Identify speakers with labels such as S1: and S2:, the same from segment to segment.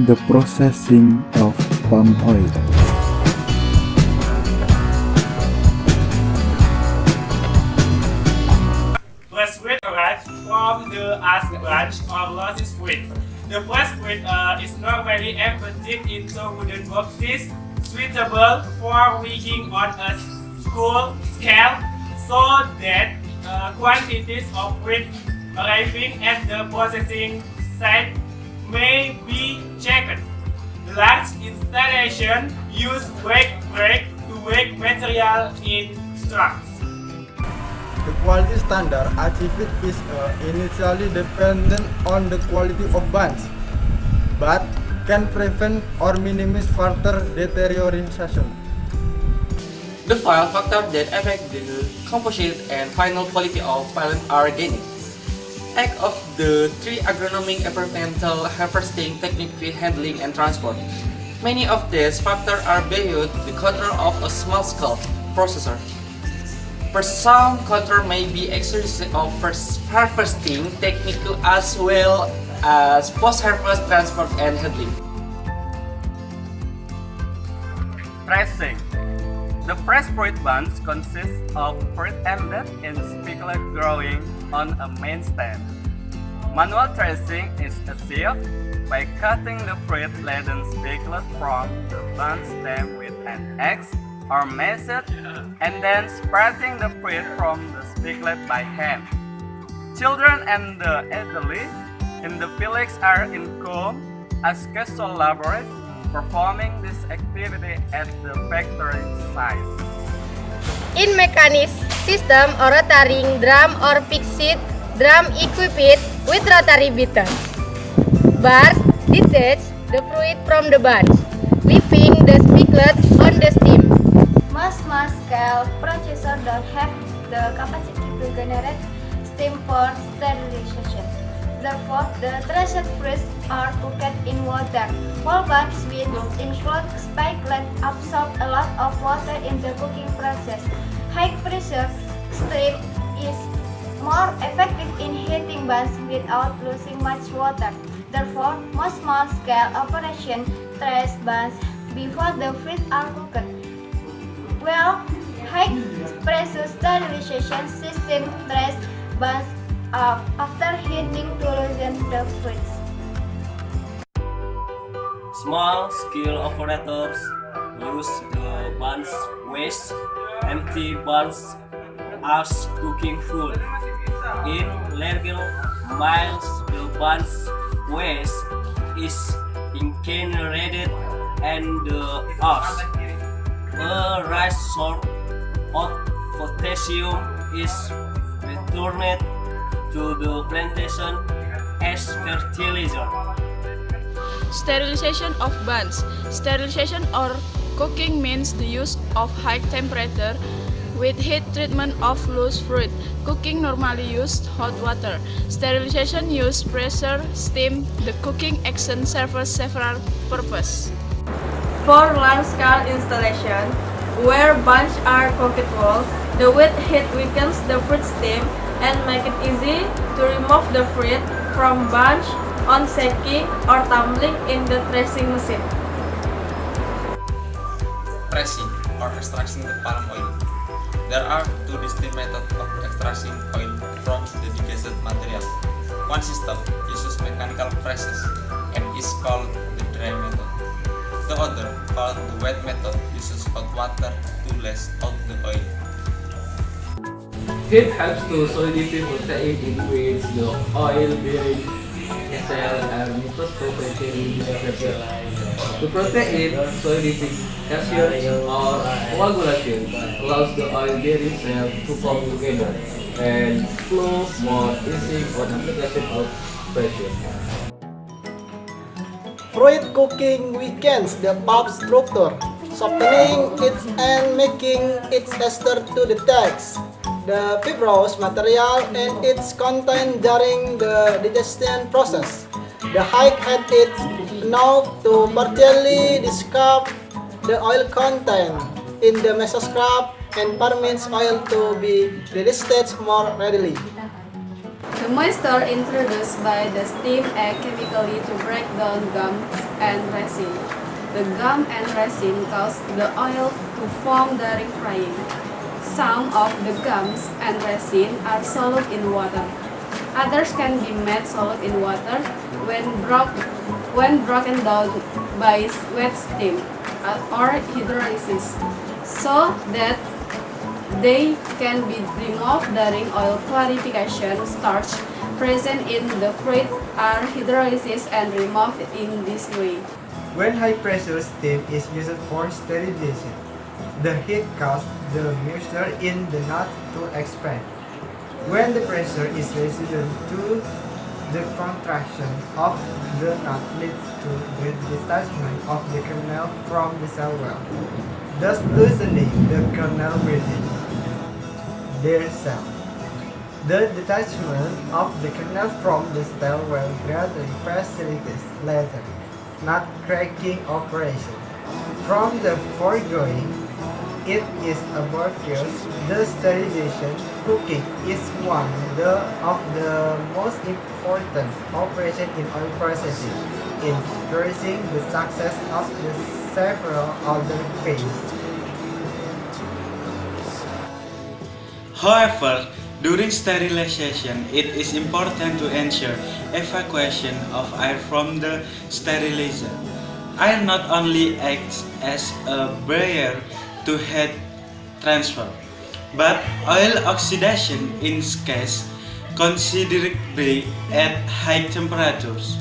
S1: the processing of palm oil.
S2: Fresh fruit arrives from the ash branch or lotus fruit. The fresh fruit is normally emptied into wooden boxes suitable for weighing on a school scale so that quantities of fruit arriving at the processing site may be checked. The large installation use weight brake to weigh material in trucks.
S3: The quality standard achieved is initially dependent on the quality of buns, but can prevent or minimize further deterioration.
S4: The five factors that affect the composite and final quality of plant are gained. Act of the three agronomic, environmental, harvesting, technique, handling, and transport. Many of these factors are beyond the control of a small-scale processor. Some control may be exercised of harvesting technique as well as post-harvest transport and handling.
S2: Pressing. The fresh fruit buns consist of fruit ended in spigot growing on a main stem. Manual tracing is achieved by cutting the fruit-laden spiglet from the bun stem with an axe or method and then spreading the fruit from the spiglet by hand. Children and the elderly in the village are encouraged as casual laborers performing this activity at the factory site.
S5: In mechanics system, a rotary drum or fixed drum equipped with rotary beater. Bars detach the fruit from the bunch, leaving the spiglet on the stem.
S6: Most small-scale processors don't have the capacity to generate steam for sterilization. Therefore, the threshed fruits are cooked in water. While buns which include spiglet absorb a lot of water in the cooking process. High-pressure steam is more effective in heating buns without losing much water. Therefore, most small-scale operations thresh buns before the fruits are cooked. Well, high-pressure sterilization system thresh buns after heating to loosen the fruits.
S7: Small-scale operators use the buns waste, empty buns as cooking food. In larger miles, the buns waste is incinerated and the ash, a rice source of potassium, is returned to the plantation as fertilizer.
S8: Sterilization of buns. Sterilization or cooking means the use of high temperature with heat treatment of loose fruit. Cooking normally uses hot water. Sterilization uses pressure, steam. The cooking action serves several purposes.
S9: For large-scale installation, where bunches are cooked whole, the wet heat weakens the fruit stem and make it easy to remove the fruit from bunch on shaking or tumbling in the threshing machine.
S10: Pressing or extracting the palm oil. There are two distinct methods of extracting oil from the digested material. One system uses mechanical presses and is called the dry method. The other, called the wet method, uses hot water to let out the oil.
S11: Heat helps to solidify protein in which the oil-bearing cells are microscopically separated. The protein solidification or coagulation allows the oil-bearing cells to come together and flow more easily on application of pressure.
S12: Fruit cooking weakens the pulp structure, softening it and making it ester to the text. The fibrous material and its content during the digestion process. The high had it enough to partially discard the oil content in the mesoscrap and permits oil to be released more readily.
S9: The
S8: moisture introduced by the steam acts chemically to break down gum and resin. The gum and resin cause the oil to form during frying. Some of the gums and resin are solid in water. Others can be made solid in water when broken down by wet steam or hydrolysis, so that they can be removed during oil clarification. Starch present in the fruit are hydrolysis and removed in this way.
S3: When high pressure steam is used for sterilization, the heat causes the moisture in the nut to expand. When the pressure is resistant to the contraction of the nut leads to the detachment of the kernel from the cell wall, thus loosening the kernel within their cell. The detachment of the kernel from the cell wall gradually facilitates later nut cracking operation. From the foregoing, it is obvious the sterilization cooking is one of the most important operations in oil processing, ensuring the success of the several other phases.
S13: However, during sterilization, it is important to ensure evacuation of air from the sterilizer. Air not only acts as a barrier to heat transfer, but oil oxidation is case considerably at high temperatures.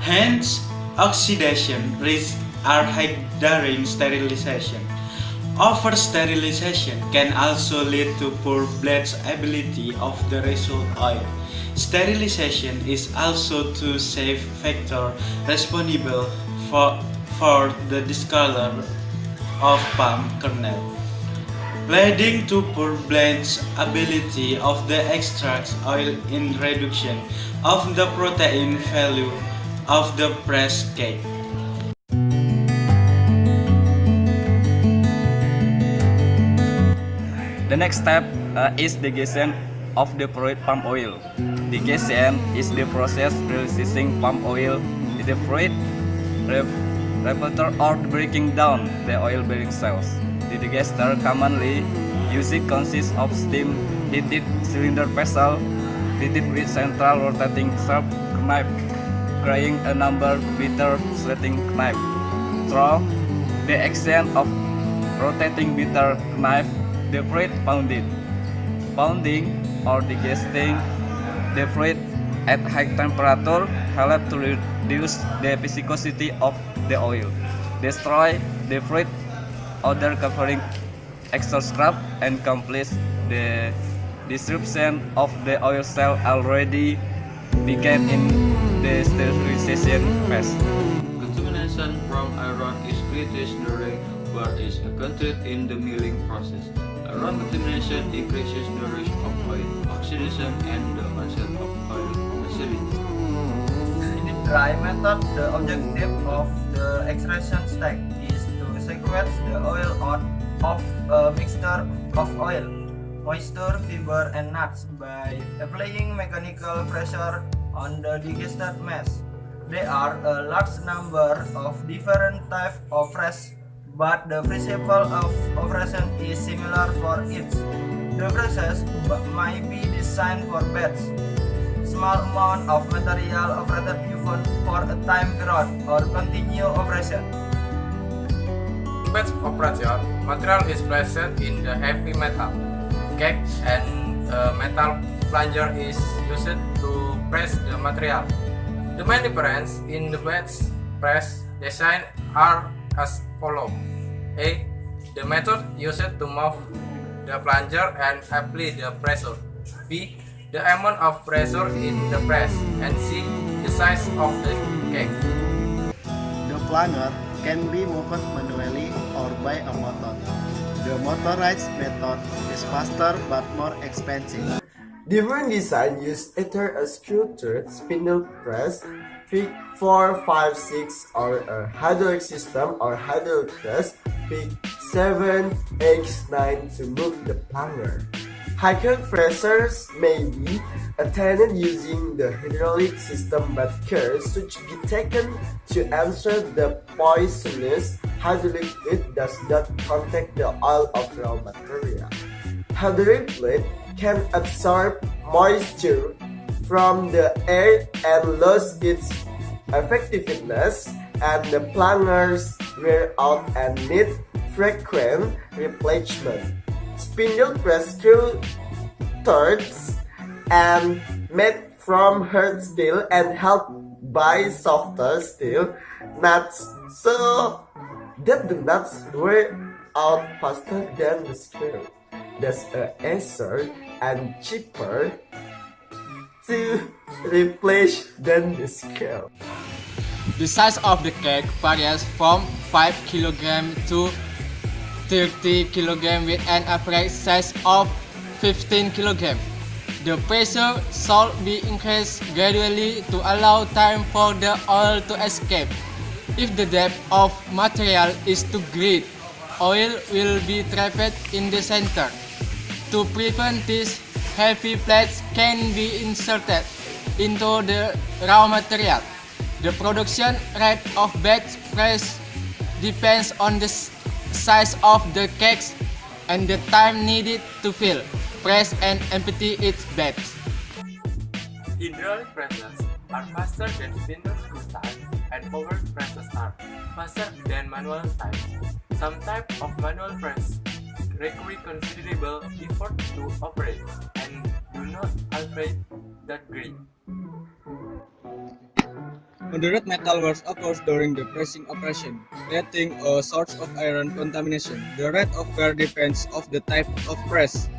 S13: Hence, oxidation risks are high during sterilization. Over-sterilization can also lead to poor blendability of the result oil. Sterilization is also a safe factor responsible for the discolor of palm kernel, leading to poor blendability of the extract oil in reduction of the protein value of the pressed cake.
S2: The next step is digestion of the fruit palm oil. Digestion is the process releasing palm oil in the fruit repertoire or breaking down the oil-bearing cells. The digester commonly used consists of steam-heated cylinder vessel fitted with central rotating sharp knife, carrying a number bitter slitting knife. Through the action of rotating bitter knife, the fruit pounded. Pounding or digesting the fruit at high temperature helps to reduce the viscosity of the oil, destroy the fruit odor covering extra scrap, and complete the disruption of the oil cell already began in the sterilization phase.
S11: Contamination from iron is created during but is encountered in the milling process. Iron contamination increases the risk of oil oxidation and the onset of oil acidity.
S3: In the dry method, the objective of the extraction step is to sequence the oil out of a mixture of oil, moisture, fiber, and nuts by applying mechanical pressure on the digested mass. There are a large number of different types of press, but the principle of operation is similar for each. The presses might be designed for batch, small amount of material operated even for a time period, or continue operation.
S4: Batch operation, material is placed in the heavy metal cake and a metal plunger is used to press the material. The main difference in the batch press design are as follows. A. The method used to move the plunger and apply the pressure. B. The amount of pressure in the press. And C. The size of the cake.
S12: The plunger can be moved manually or by a motor. The motorized method is faster but more expensive.
S14: Different design use either a screw-thread spindle press, Fig 4, 5, 6, or a hydraulic system or hydraulic press, Fig 7, X, 9 to move the plunger. Higher pressures may be attained using the hydraulic system, but care should be taken to ensure the poisonous hydraulic fluid does not contact the oil of raw material. Hydraulic fluid can absorb moisture from the air and lose its effectiveness, and the plungers wear out and need frequent replacement. Spindle press screw threads and made from hard steel and held by softer steel nuts so that the nuts wear out faster than the screw. That's easier and cheaper to replace than the screw.
S15: The size of the cake varies from 5 kg to 30 kg with an average size of 15 kg. The pressure should be increased gradually to allow time for the oil to escape. If the depth of material is too great, oil will be trapped in the center. To prevent this, heavy plates can be inserted into the raw material. The production rate of batch press depends on the size of the cakes and the time needed to fill, press and empty its batch.
S2: Hydraulic presses are faster than spindle screw type, and power presses are faster than manual type. Some types of manual press require considerable effort to operate and do not always that great.
S11: Moderate metal wear occurs during the pressing operation, creating a source of iron contamination. The rate of wear depends on the type of press.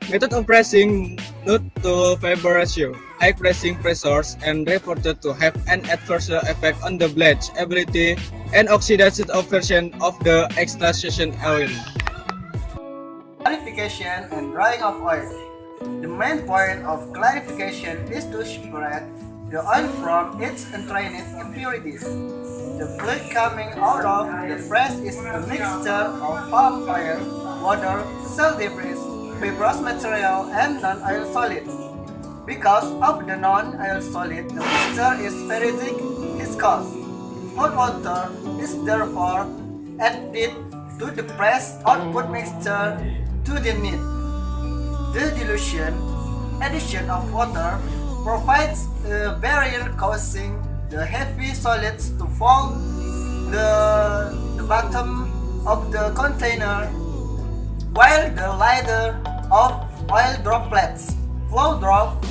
S11: Method of pressing not to favor ratio. High pressing pressures and reported to have an adverse effect on the blade's ability and oxidative version of the extraction oil.
S12: Clarification and drying of oil. The main point of clarification is to separate the oil from its entrained impurities. The fluid coming out of the press is a mixture of palm oil, water, cell debris, fibrous material, and non-oil solid. Because of the non-oil solid, the mixture is very thick, viscous. Hot water is therefore added to the press output mixture to the knead. The addition of water provides a barrier causing the heavy solids to fall the bottom of the container, while the lighter of oil droplets flow drop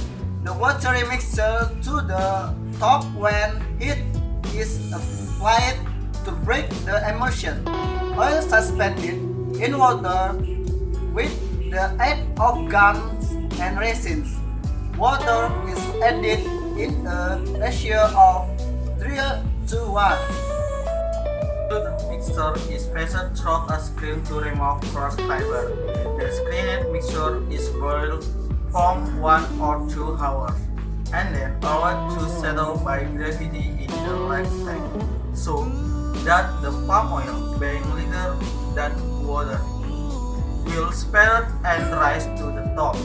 S12: the watery mixture to the top when heat is applied to break the emulsion. Oil suspended in water with the aid of gums and resins. Water is added in a ratio of 3:1.
S2: The mixture is passed through a screen to remove cross fiber. The screened mixture is boiled for 1 or 2 hours and then allowed to settle by gravity in the lime tank, so that the palm oil, being lighter than water, will spread and rise to the top.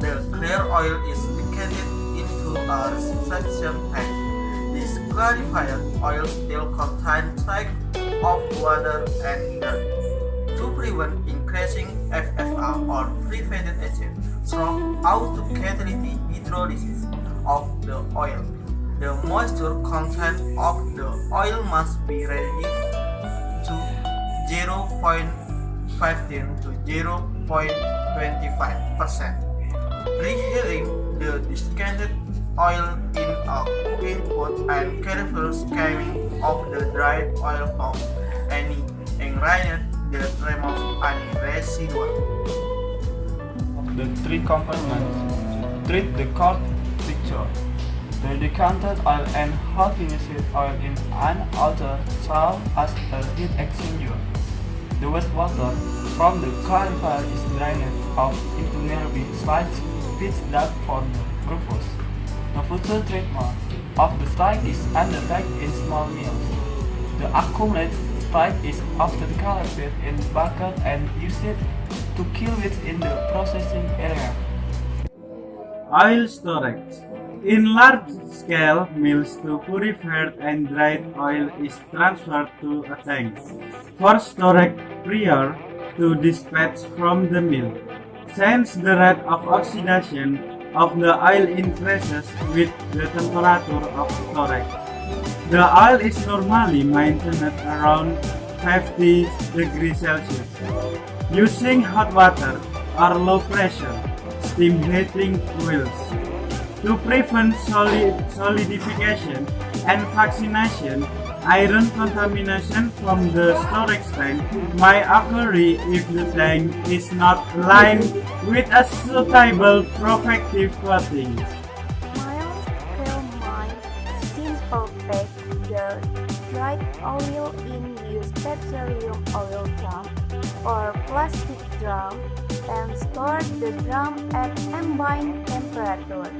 S2: The clear oil is decanted into a reception tank. This clarified oil still contains traces of water and dirt. To prevent increasing FFR or free fatty acid from autocatalytic hydrolysis of the oil, the moisture content of the oil must be reduced to 0.15 to 0.25%. Reheating the decanted oil in a cooking pot and careful skimming of the dried oil from any ingredient that removes any residue.
S16: Of the 3 compartments, treat the cold mixture. The decanted oil and hot initiated oil in an outer cell as a heat exchanger. The wastewater from the clarifier is drained off into nearby sliced feedstock for the purpose. The future treatment of the slime is undertaken in small mills. The accumulated slime is after collected in bucket and used to kill weeds in the processing area.
S13: Oil storage. In large-scale mills, the purified and dried oil is transferred to a tank for storage prior to dispatch from the mill. Since the rate of oxidation of the oil increases with the temperature of storage, the oil is normally maintained around 50 degrees Celsius. Using hot water or low pressure steam heating oils. To prevent solidification and vaccination, iron contamination from the storage tank might occur if the tank is not lined with a suitable protective coating.
S6: Mild-scale mine simple pack the dried oil in used petroleum oil drum or plastic drum and store the drum at ambient temperature.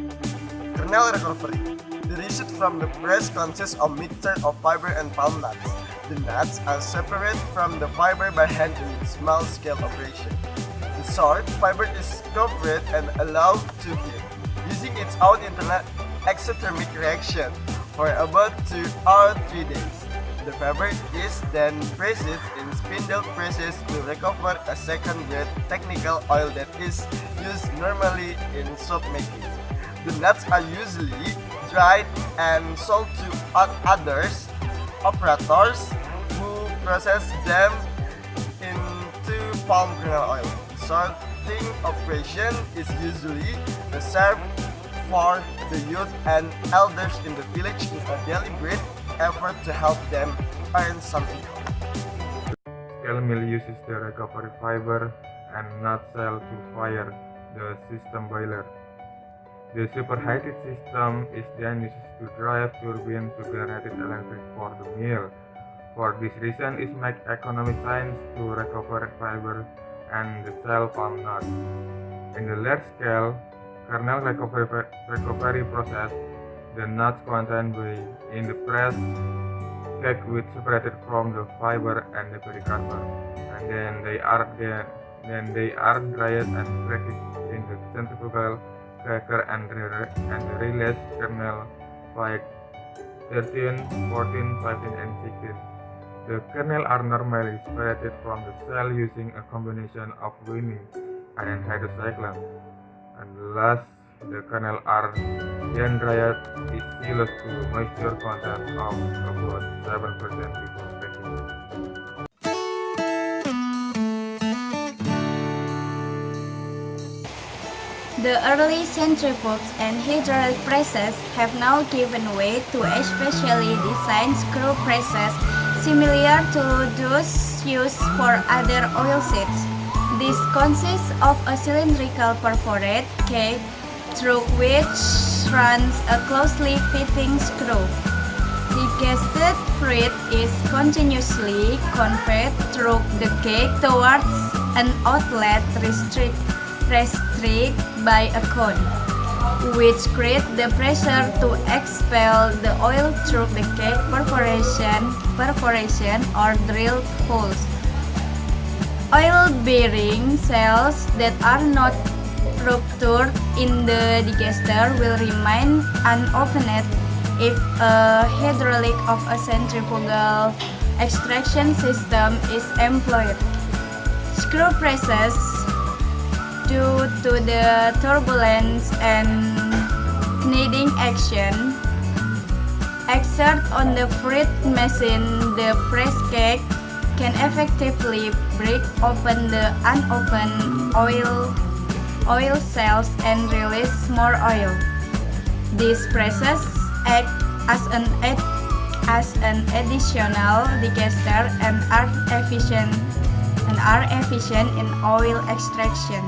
S14: Kernel recovery. The result from the press consists of mixture of fiber and palm nuts. The nuts are separated from the fiber by hand in small-scale operation. The short fiber is covered and allowed to heat, using its own internal exothermic reaction for about 2 or 3 days. The fiber is then pressed in spindle presses to recover a second-grade technical oil that is used normally in soap making. The nuts are usually dried and sold to others operators who process them into palm kernel oil. The sorting operation is usually reserved for the youth and elders in the village in a deliberate effort to help them earn some income.
S17: Scale mill uses the recovery fiber and nut shell to fire the system boiler. The superheated system is then used to drive turbine to generate electric for the mill. For this reason, it makes economic sense to recover fiber and the shell palm nut. In the large scale kernel recovery process, the nuts contained in the press cake with separated from the fiber and the pericarp, and then they are dried and cracked in the centrifugal cracker and release kernel like 13, 14, 15, and 16. The kernel are normally separated from the shell using a combination of winning and hydrocyclone. And last, the kernel are then dried is sealed to moisture content of about 7% before packing.
S6: The early centrifuges and hydraulic presses have now given way to especially designed screw presses similar to those used for other oil seeds. This consists of a cylindrical perforated cake through which runs a closely fitting screw. The gasted fluid is continuously conveyed through the cake towards an outlet restricted by a cone, which creates the pressure to expel the oil through the cake perforation or drill holes. Oil-bearing cells that are not ruptured in the digester will remain unopened if a hydraulic of a centrifugal extraction system is employed. Screw presses, due to the turbulence and kneading action, exert on the fruit machine, the press cake can effectively break open the unopened oil cells and release more oil. These presses act as an additional digester and are efficient in oil extraction.